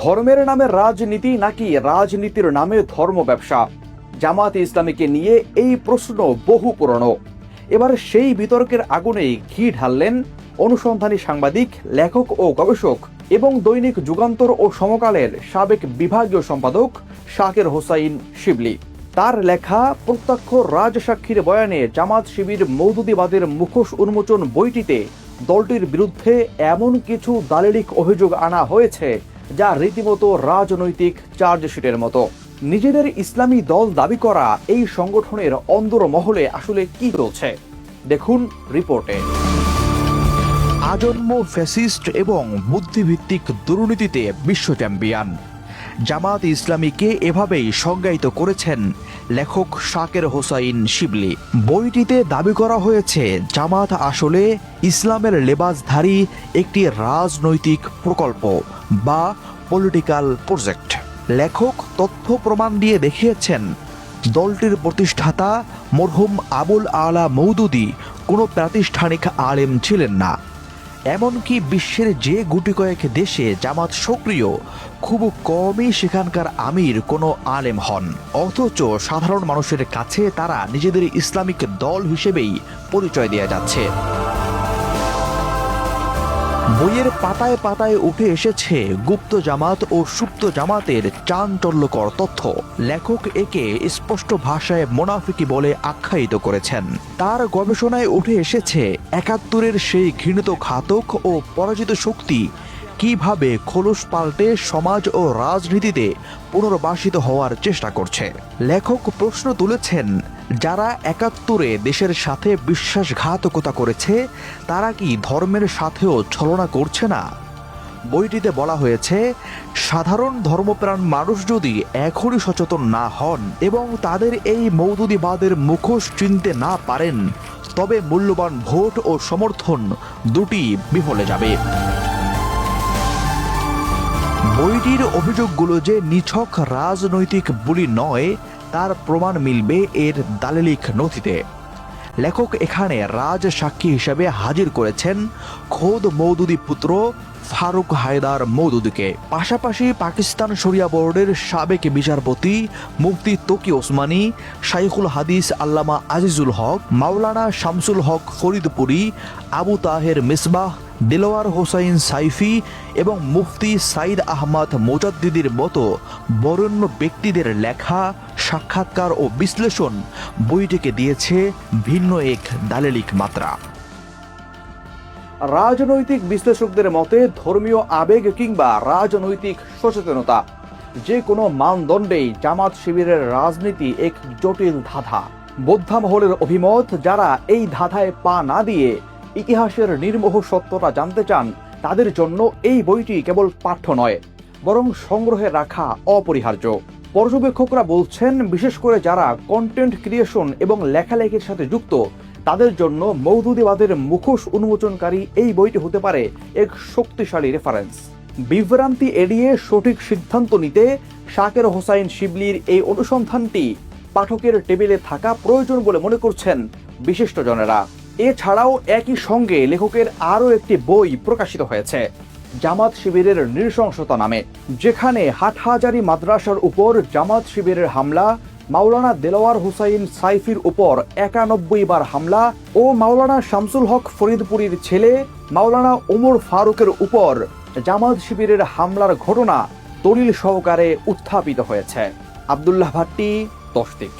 ধর্মের নামে রাজনীতি নাকি রাজনীতির নামে ধর্ম ব্যবসা? জামায়াতে ইসলামীকে নিয়ে এই প্রশ্ন বহু পুরনো। এবার সেই বিতর্কের আগুনেই ঘি ঢাললেন অনুসন্ধানী সাংবাদিক, লেখক ও গবেষক এবং দৈনিক যুগান্তর ও সমকালের সাবেক বিভাগীয় সম্পাদক শাকের হোসাইন শিবলি। তার লেখা প্রত্যক্ষ রাজসাক্ষীর বয়ানে জামাত শিবির মওদুদিবাদের মুখোশ উন্মোচন বইটিতে দলটির বিরুদ্ধে এমন কিছু দালিলিক অভিযোগ আনা হয়েছে যা রীতিমতো রাজনৈতিক চার্জশিটের মতো। নিজেদের ইসলামী দল দাবি করা এই সংগঠনের অন্দরমহলে আসলে কি চলছে, দেখুন রিপোর্টে। আজন্ম ফ্যাসিস্ট এবং বুদ্ধিভিত্তিক দুর্নীতিতে বিশ্ব চ্যাম্পিয়ন জামাত ইসলামীকে এভাবেই সংজ্ঞায়িত করেছেন লেখক শাকের হোসাইন শিবলি। বইটিতে দাবি করা হয়েছে জামাত আসলে ইসলামের লেবাসধারী একটি রাজনৈতিক প্রকল্প বা পলিটিক্যাল প্রজেক্ট। লেখক তথ্য প্রমাণ দিয়ে দেখিয়েছেন দলটির প্রতিষ্ঠাতা মরহুম আবুল আলা মওদুদি কোনো প্রাতিষ্ঠানিক আলেম ছিলেন না। এমনকি বিশ্বের যে গুটি কয়েক দেশে জামাত সক্রিয়, খুব কমই সেখানকার আমির কোনো আলেম হন, অথচ সাধারণ মানুষের কাছে তারা নিজেদের ইসলামিক দল হিসেবেই পরিচয় দিয়ে যাচ্ছে। বইয়ের পাতায় পাতায় উঠে এসেছে গুপ্ত জামাত ও সুপ্ত জামাতের চাঞ্চল্যকর তথ্য। লেখক একে স্পষ্ট ভাষায় মোনাফিকি বলে আখ্যায়িত করেছেন। তার গবেষণায় উঠে এসেছে ৭১-এর সেই ঘৃণিত ঘাতক ও পরাজিত শক্তি কিভাবে খোলস পাল্টে সমাজ ও রাজনীতিতে পুনর্বাসিত হওয়ার চেষ্টা করছে। লেখক প্রশ্ন তুলেছেন, যারা ৭১-এ দেশের সাথে বিশ্বাসঘাতকতা করেছে তারা কি ধর্মের সাথেও ছলনা করছে না? বইটিতে বলা হয়েছে, সাধারণ ধর্মপ্রাণ মানুষ যদি এখনই সচেতন না হন এবং তাদের এই মওদুদিবাদের মুখোশ চিনতে না পারেন, তবে মূল্যবান ভোট ও সমর্থন দুটি বিফলে যাবে। বইটির অভিযোগগুলো যে নিছক রাজনৈতিক বুলি নয় তার প্রমাণ মিলবে এর দালিলিক নথিতে। লেখক এখানে রাজ সাক্ষী হিসেবে হাজির করেছেন খোদ মওদুদি পুত্র ফারুক হায়দার মওদুদিকে। পাশাপাশি পাকিস্তান শরিয়া বোর্ডের সাবেক বিচারপতি মুফতি তকি ওসমানী, শাইখুল হাদিস আল্লামা আজিজুল হক, মাওলানা শামসুল হক ফরিদপুরি, আবু তাহের মিসবাহ, দিলওয়ার হোসাইন সাইফি এবং মুফতি সাইদ আহমদ মুজাদ্দিদির মতো বরেণ্য ব্যক্তিদের লেখা, সাক্ষাৎকার ও বিশ্লেষণ বইটিকে দিয়েছে ভিন্ন এক দালিলিক মাত্রা। রাজনৈতিক বিশ্লেষকদের মতে ধর্মীয় আবেগ কিংবা রাজনৈতিক সচেতনতা, যে কোনো মানদণ্ডেই জামাত শিবিরের রাজনীতি এক জটিল ধাঁধা। বোদ্ধা মহলের অভিমত, যারা এই ধাঁধায় পা না দিয়ে ইতিহাসের নির্মোহ সত্যতা জানতে চান তাদের জন্য এই বইটি কেবল পাঠ্য নয়, বরং সংগ্রহে রাখা অপরিহার্য। পর্যবেক্ষকরা বলছেন, বিশেষ করে যারা কন্টেন্ট ক্রিয়েশন এবং লেখালেখির সাথে যুক্ত তাদের জন্য মওদুদিবাদের মুখোশ উন্মোচনকারী এই বইটি হতে পারে এক শক্তিশালী রেফারেন্স। বিভ্রান্তি এড়িয়ে সঠিক সিদ্ধান্ত নিতে শাকের হোসাইন শিবলির এই অনুসন্ধানটি পাঠকের টেবিলে থাকা প্রয়োজন বলে মনে করছেন বিশিষ্টজনেরা। এছাড়াও একই সঙ্গে লেখকের আরও একটি বই প্রকাশিত হয়েছে জামাত শিবিরের নৃশংসতা নামে, যেখানে হাটহাজারী মাদ্রাসার উপর জামাত শিবিরের হামলা, মাওলানা দেলোয়ার হোসাইন সাইফির উপর ৯১ বার হামলা ও মাওলানা শামসুল হক ফরিদপুরীর ছেলে মাওলানা ওমর ফারুকের উপর জামাত শিবিরের হামলার ঘটনা দলিল সহকারে উত্থাপিত হয়েছে। আব্দুল্লাহ ভাট্টি, তসদিক।